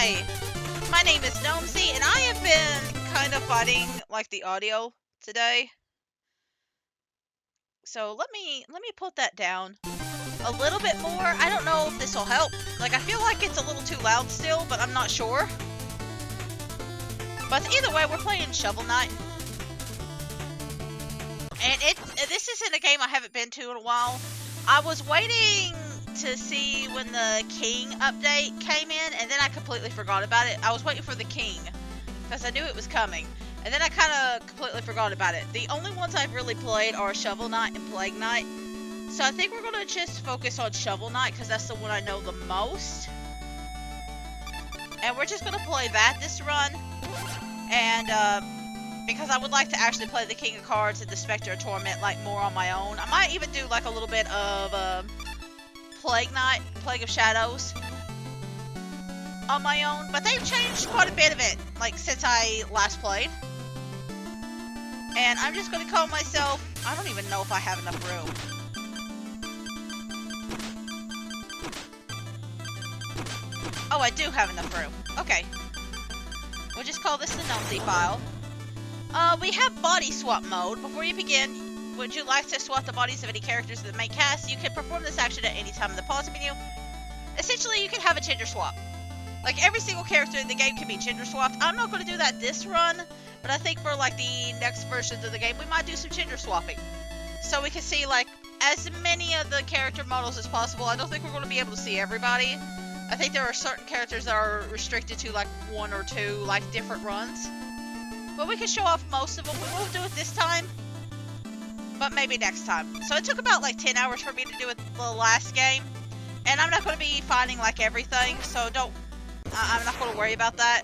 Hi! My name is Gnomesy, and I have been kind of fighting, like, the audio today. So let me put that down a little bit more. I don't know if this will help. Like, I feel like it's a little too loud still, but I'm not sure. But either way, we're playing Shovel Knight. And this isn't a game I haven't been to in a while. I was waiting to see when the King update came in, and then I completely forgot about it. I was waiting for the King, because I knew it was coming. And then I kind of completely forgot about it. The only ones I've really played are Shovel Knight and Plague Knight. So I think we're going to just focus on Shovel Knight, because that's the one I know the most. And we're just going to play that this run. And, because I would like to actually play the King of Cards and the Spectre of Torment, like, more on my own. I might even do, like, a little bit of, Plague Knight, Plague of Shadows on my own, but they've changed quite a bit of it, like, since I last played. And I'm just gonna call myself, I don't even know if I have enough room. Oh, I do have enough room. Okay. We'll just call this the Gnomesy file. We have body swap mode. Before you begin, would you like to swap the bodies of any characters in the main cast? You can perform this action at any time in the pause menu. Essentially, you can have a gender swap. Like, every single character in the game can be gender swapped. I'm not going to do that this run, but I think for, like, the next versions of the game, we might do some gender swapping. So we can see, like, as many of the character models as possible. I don't think we're going to be able to see everybody. I think there are certain characters that are restricted to, like, 1 or 2, like, different runs. But we can show off most of them. We won't do it this time, but maybe next time. So it took about, like, 10 hours for me to do it the last game. And I'm not going to be finding, like, everything, so I'm not going to worry about that.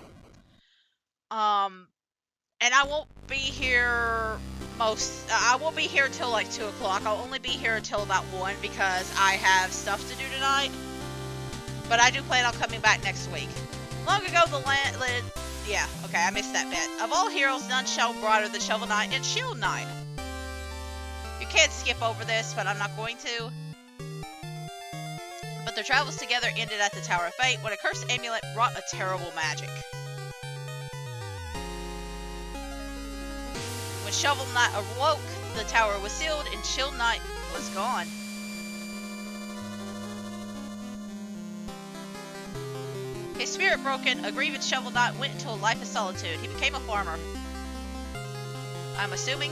And I won't be here I won't be here until, like, 2 o'clock. I'll only be here until about 1 because I have stuff to do tonight. But I do plan on coming back next week. Long ago, yeah, okay, I missed that bit. Of all heroes, none shone brighter than Shovel Knight and Shield Knight. You can't skip over this, but I'm not going to. But their travels together ended at the Tower of Fate when a cursed amulet wrought a terrible magic. When Shovel Knight awoke, the tower was sealed and Shield Knight was gone. His spirit broken, a grievous Shovel Knight went into a life of solitude. He became a farmer. I'm assuming.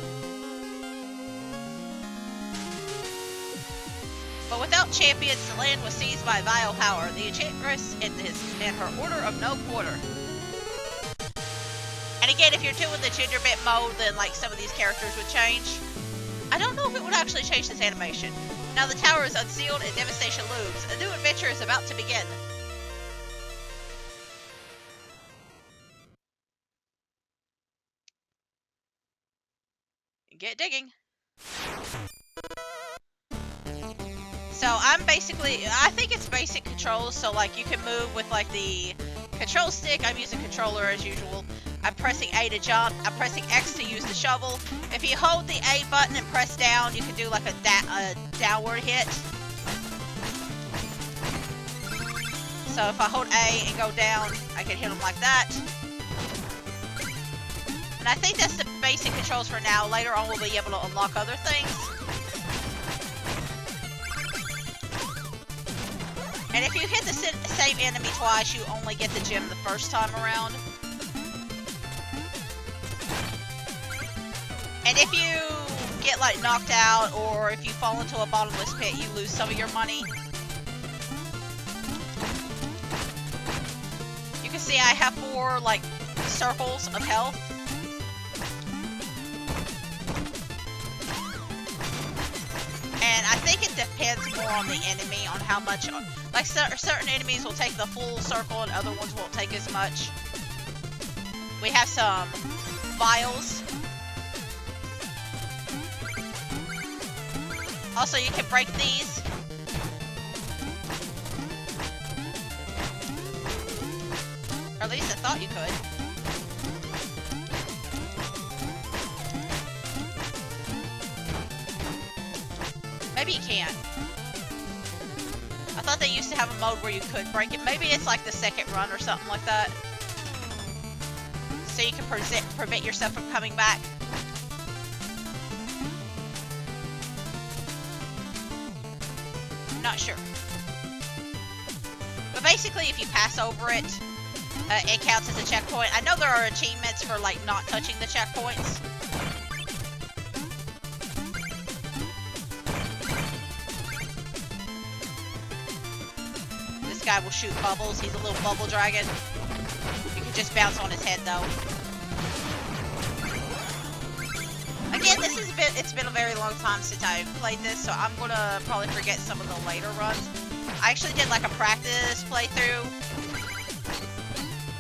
But without champions, the land was seized by vile power, the Enchantress and her Order of No Quarter. And again, if you're doing the gender bit mode, then like some of these characters would change. I don't know if it would actually change this animation. Now the tower is unsealed and devastation looms. A new adventure is about to begin. Get digging. So I'm basically, I think it's basic controls, so like you can move with like the control stick. I'm using controller as usual. I'm pressing A to jump. I'm pressing X to use the shovel. If you hold the A button and press down, you can do like a downward hit. So if I hold A and go down, I can hit them like that. And I think that's the basic controls for now. Later on, we'll be able to unlock other things. And if you hit the same enemy twice, you only get the gem the first time around. And if you get, like, knocked out, or if you fall into a bottomless pit, you lose some of your money. You can see I have 4, like, circles of health. And I think it depends more on the enemy, on how much, like certain enemies will take the full circle and other ones won't take as much. We have some vials. Also, you can break these. Or at least I thought you could. Maybe you can't. I thought they used to have a mode where you could break it. Maybe it's like the second run or something like that. So you can prevent yourself from coming back. I'm not sure. But basically, if you pass over it, it counts as a checkpoint. I know there are achievements for, like, not touching the checkpoints. This guy will shoot bubbles. He's a little bubble dragon. You can just bounce on his head, though. Again, it's been a very long time since I've played this, so I'm gonna probably forget some of the later runs. I actually did, like, a practice playthrough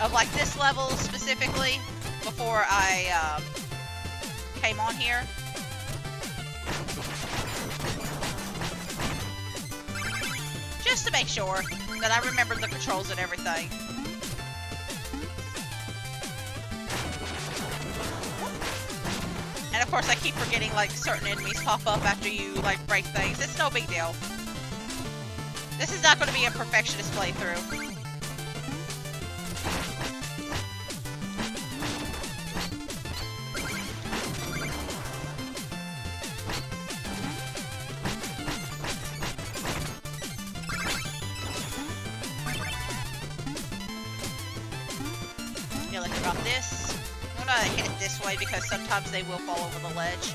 of, like, this level specifically before I came on here. Just to make sure that I remembered the controls and everything. And of course I keep forgetting, like, certain enemies pop up after you, like, break things. It's no big deal. This is not going to be a perfectionist playthrough. Yeah, like about this. I'm gonna hit it this way because sometimes they will fall over the ledge.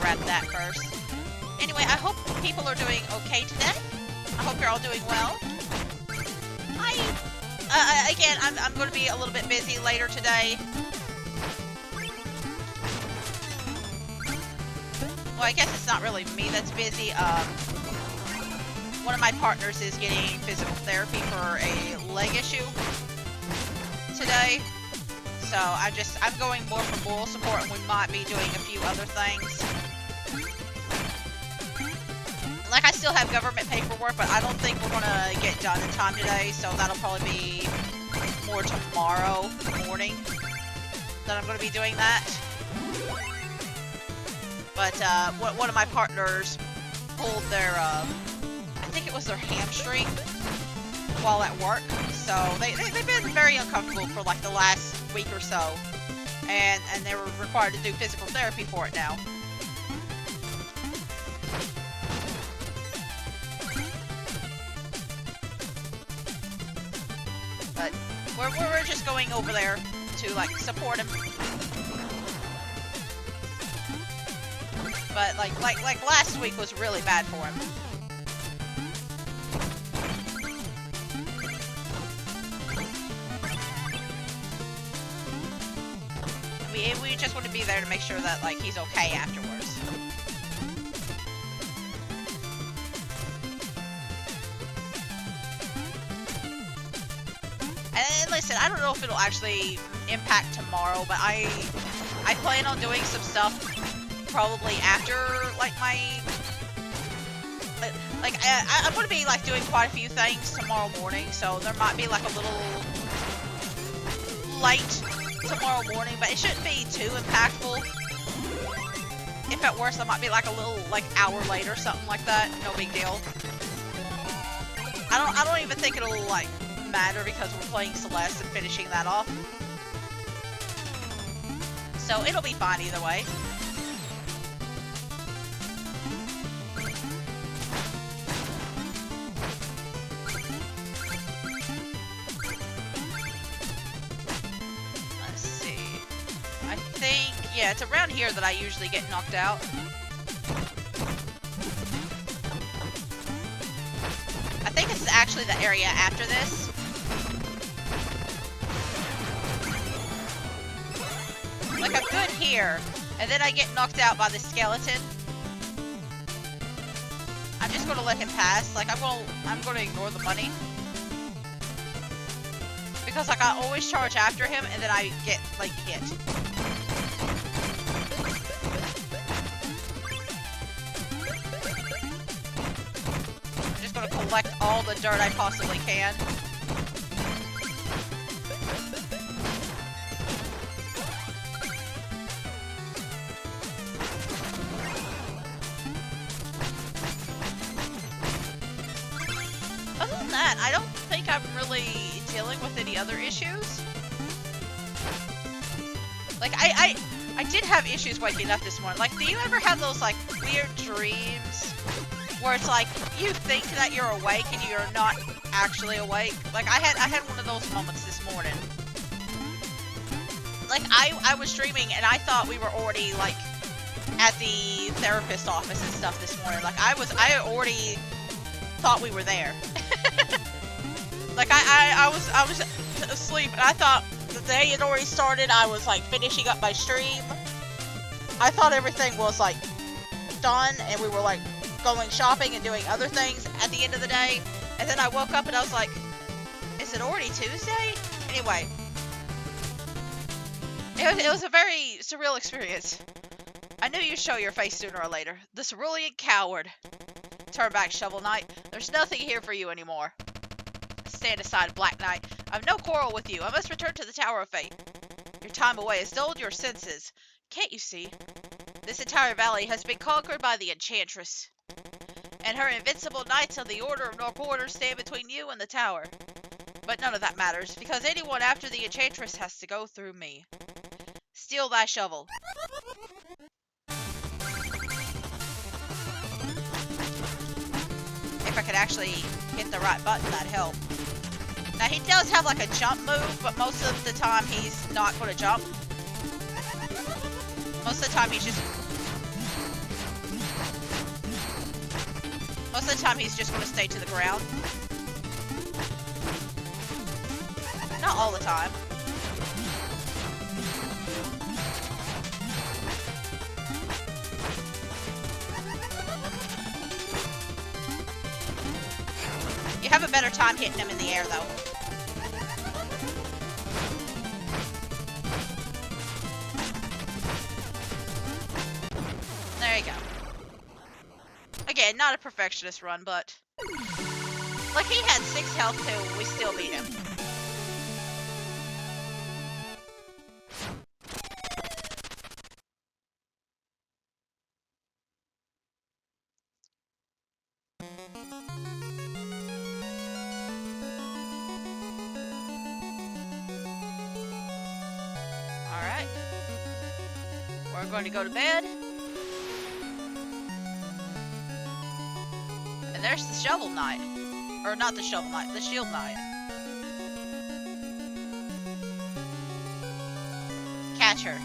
Grab that first. Anyway, I hope people are doing okay today. I hope you're all doing well. Again, I'm going to be a little bit busy later today. Well, I guess it's not really me that's busy. One of my partners is getting physical therapy for a leg issue today. So I'm going more for moral support, and we might be doing a few other things. Like, I still have government paperwork, but I don't think we're going to get done in time today, so that'll probably be more tomorrow morning that I'm going to be doing that. But, one of my partners pulled their, I think it was their hamstring while at work, so they've been very uncomfortable for, like, the last week or so, and they were required to do physical therapy for it now. But we're just going over there to, like, support him. But like last week was really bad for him. We just want to be there to make sure that, like, he's okay afterwards. And listen, I don't know if it'll actually impact tomorrow, but I plan on doing some stuff probably after, like, my... Like, I'm going to be, like, doing quite a few things tomorrow morning, so there might be, like, a little late tomorrow morning, but it shouldn't be too impactful. If at worst, I might be, like, a little, like, hour late or something like that. No big deal. I don't even think it'll, like, matter because we're playing Celeste and finishing that off. So it'll be fine either way. Let's see. I think, yeah, it's around here that I usually get knocked out. I think it's actually the area after this. Like, I'm good here, and then I get knocked out by the skeleton. I'm just gonna let him pass. Like, I'm gonna ignore the money. Because, like, I always charge after him, and then I get, like, hit. I'm just gonna collect all the dirt I possibly can. that, I don't think I'm really dealing with any other issues. Like, I did have issues waking up this morning. Like, do you ever have those, like, weird dreams where it's like, you think that you're awake and you're not actually awake? Like, I had one of those moments this morning. Like, I was dreaming and I thought we were already, like, at the therapist office and stuff this morning. Like, I already thought we were there. Like, I was asleep and I thought the day had already started. I was, like, finishing up my stream. I thought everything was, like, done and we were, like, going shopping and doing other things at the end of the day. And then I woke up and I was like, is it already Tuesday? Anyway. It was a very surreal experience. I knew you'd show your face sooner or later. The cerulean coward. Turn back, Shovel Knight. There's nothing here for you anymore. Stand aside, Black Knight. I've no quarrel with you. I must return to the Tower of Fate. Your time away has dulled your senses. Can't you see? This entire valley has been conquered by the Enchantress. And her invincible knights of the Order of North Quarter stand between you and the tower. But none of that matters, because anyone after the Enchantress has to go through me. Steal thy shovel. If I could actually hit the right button, that'd help. Now, he does have like a jump move, but most of the time he's not going to jump. Most of the time he's just... Most of the time he's just going to stay to the ground. Not all the time. You have a better time hitting him in the air, though. There you go. Again, not a perfectionist run, but... Like, he had 6 health too, we still beat him. Alright. We're going to go to bed. And there's the Shovel Knight. Or not the Shovel Knight, the Shield Knight. Catch her.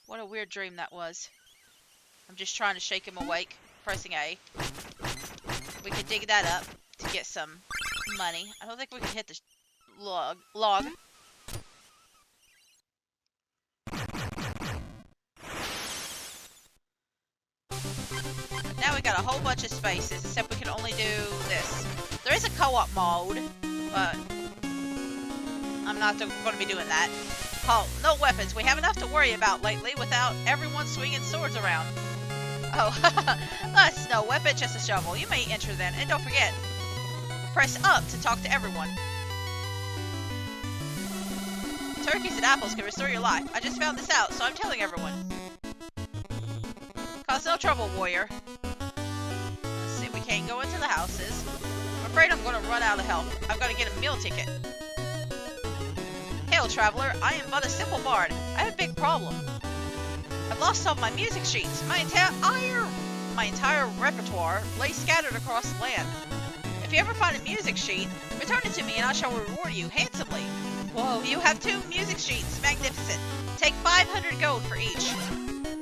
What a weird dream that was. I'm just trying to shake him awake. Pressing A. We could dig that up to get some money. I don't think we can hit the log. Now we got a whole bunch of spaces, except we can only do this. There is a co-op mode, but I'm not going to be doing that. Halt, no weapons. We have enough to worry about lately without everyone swinging swords around. Oh, that's no weapon, just a shovel. You may enter then, and don't forget, press up to talk to everyone. Turkeys and apples can restore your life. I just found this out, so I'm telling everyone. Cause no trouble, warrior. Let's see, we can't go into the houses. I'm afraid I'm going to run out of help. I've got to get a meal ticket. Hail, traveler. I am but a simple bard. I have a big problem. I've lost all my music sheets. My entire repertoire lays scattered across the land. If you ever find a music sheet, return it to me and I shall reward you handsomely. Whoa, you have 2 music sheets. Magnificent. Take 500 gold for each.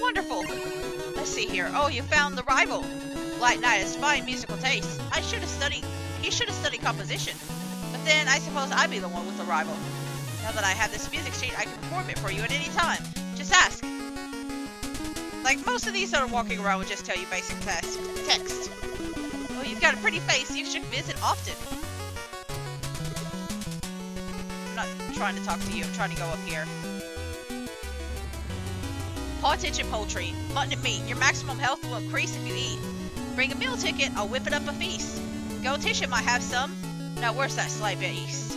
Wonderful. Let's see here. Oh, you found the rival. Black Knight has fine musical taste. He should have studied composition. But then I suppose I'd be the one with the rival. Now that I have this music sheet, I can perform it for you at any time. Just ask. Like, most of these that are walking around will just tell you basic text. Oh, you've got a pretty face. You should visit often. I'm not trying to talk to you. I'm trying to go up here. Paw attention, poultry. Mutton and meat. Your maximum health will increase if you eat. Bring a meal ticket. I'll whip it up a feast. Gotitia might have some. Now, where's that slight bit east?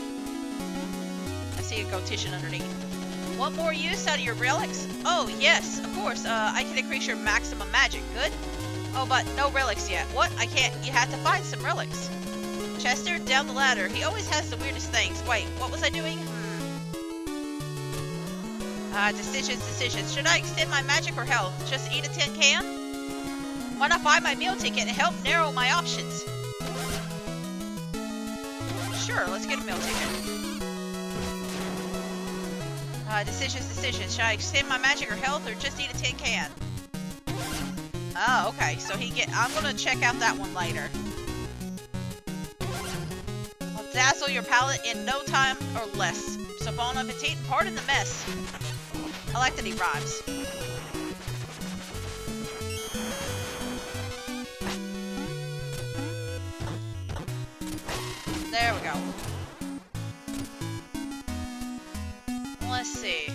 I see a Gotitia underneath. Want more use out of your relics? Oh, yes, of course. I can increase your maximum magic. Good. Oh, but no relics yet. What? I can't. You have to find some relics. Chester, down the ladder. He always has the weirdest things. Wait, what was I doing? Decisions. Should I extend my magic or health? Just eat a tin can? Why not buy my meal ticket and help narrow my options? Sure, let's get a meal ticket. Decisions. Should I extend my magic or health or just eat a tin can? Oh, okay. So I'm gonna check out that one later. I'll dazzle your palate in no time or less. So bon appetit and pardon the mess. I like that he rhymes. There we go. Let's see.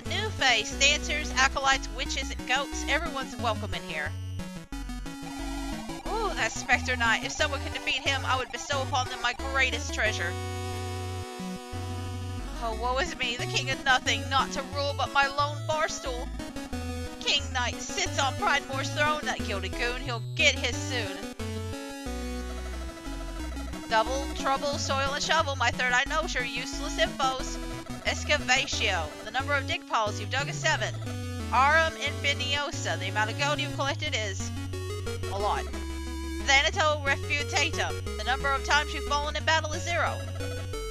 New face, dancers, acolytes, witches, and goats. Everyone's welcome in here. Ooh, that Spectre Knight. If someone could defeat him, I would bestow upon them my greatest treasure. Oh, woe is me, the king of nothing, not to rule but my lone barstool. King Knight sits on Pridemoor's throne, that guilty goon, he'll get his soon. Double, trouble, soil, and shovel, my third eye knows your useless infos. Excavatio, the number of dig piles you've dug is 7. Arum infiniosa, the amount of gold you've collected is a lot. Thanato refutatum, the number of times you've fallen in battle is 0.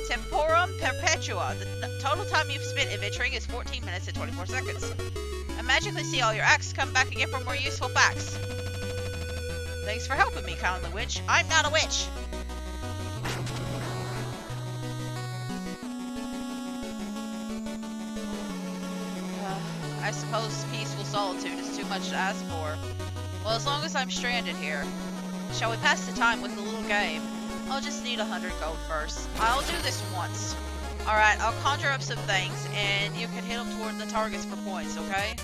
Temporum perpetua, the total time you've spent adventuring is 14 minutes and 24 seconds. And magically see all your acts, come back again for more useful facts. Thanks for helping me, kindly witch. I'm not a witch! I suppose peaceful solitude is too much to ask for. Well, as long as I'm stranded here. Shall we pass the time with a little game? I'll just need 100 gold first. I'll do this once. Alright, I'll conjure up some things, and you can hit them toward the targets for points, okay?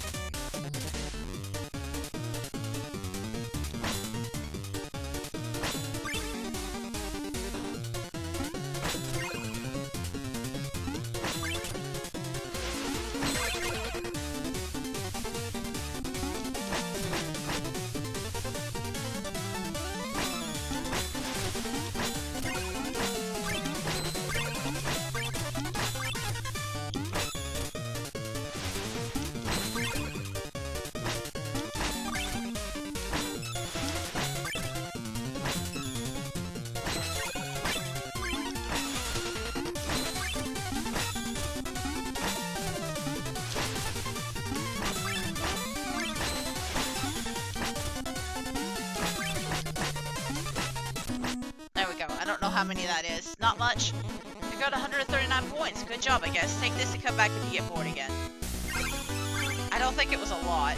How many that is. Not much. You got 139 points. Good job, I guess. Take this and come back if you get bored again. I don't think it was a lot.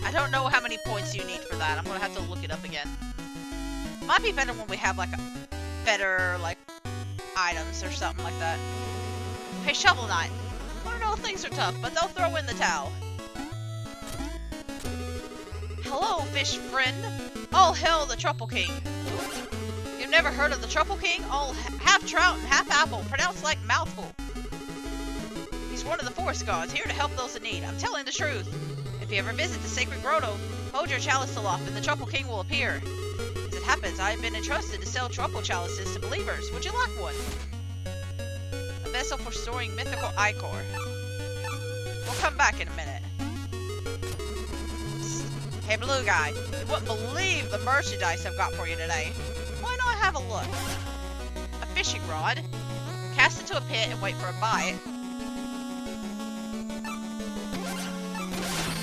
I don't know how many points you need for that. I'm gonna have to look it up again. Might be better when we have, like, better, like, items or something like that. Hey, Shovel Knight. I know things are tough, but don't throw in the towel. Hello, fish friend. All hail the Truffle King. You've never heard of the Truffle King? All half trout and half apple, pronounced like mouthful. He's one of the forest gods, here to help those in need. I'm telling the truth. If you ever visit the sacred grotto, hold your chalice aloft and the Truffle King will appear. As it happens, I have been entrusted to sell truffle chalices to believers. Would you like one? A vessel for storing mythical ichor. We'll come back in a minute. Hey, blue guy. You wouldn't believe the merchandise I've got for you today. Why not have a look? A fishing rod. Cast it to a pit and wait for a bite.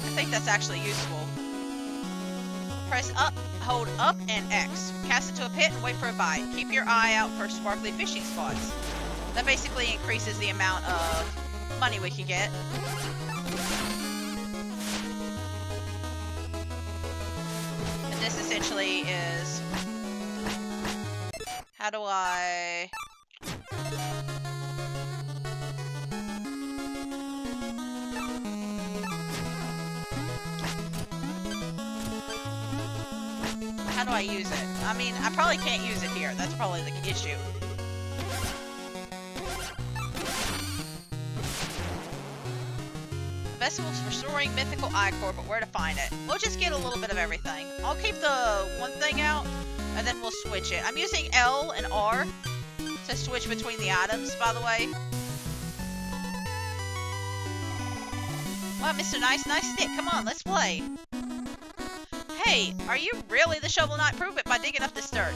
I think that's actually useful. Press up, hold up, and X. Cast it to a pit and wait for a bite. Keep your eye out for sparkly fishing spots. That basically increases the amount of money we can get. And this essentially is... How do I... How do I use it? I mean, I probably can't use it here. That's probably the issue. Festivals for storing mythical ichor, but where to find it? We'll just get a little bit of everything. I'll keep the one thing out, and then we'll switch it. I'm using L and R to switch between the items, by the way. Wow, Mr. Nice Stick, come on, let's play. Hey, are you really the Shovel Knight? Prove it by digging up this dirt.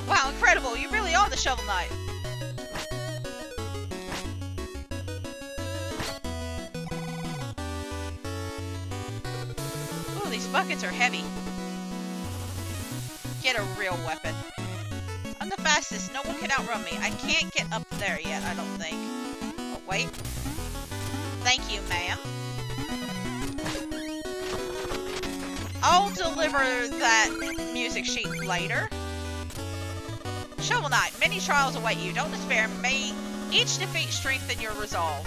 Wow, incredible, you really are the Shovel Knight. Ooh, these buckets are heavy. Get a real weapon. I'm the fastest, no one can outrun me. I can't get up there yet, I don't think. Oh, wait. Thank you, ma'am. I'll deliver that music sheet later. Shovel Knight, many trials await you. Don't despair. May each defeat strengthen your resolve.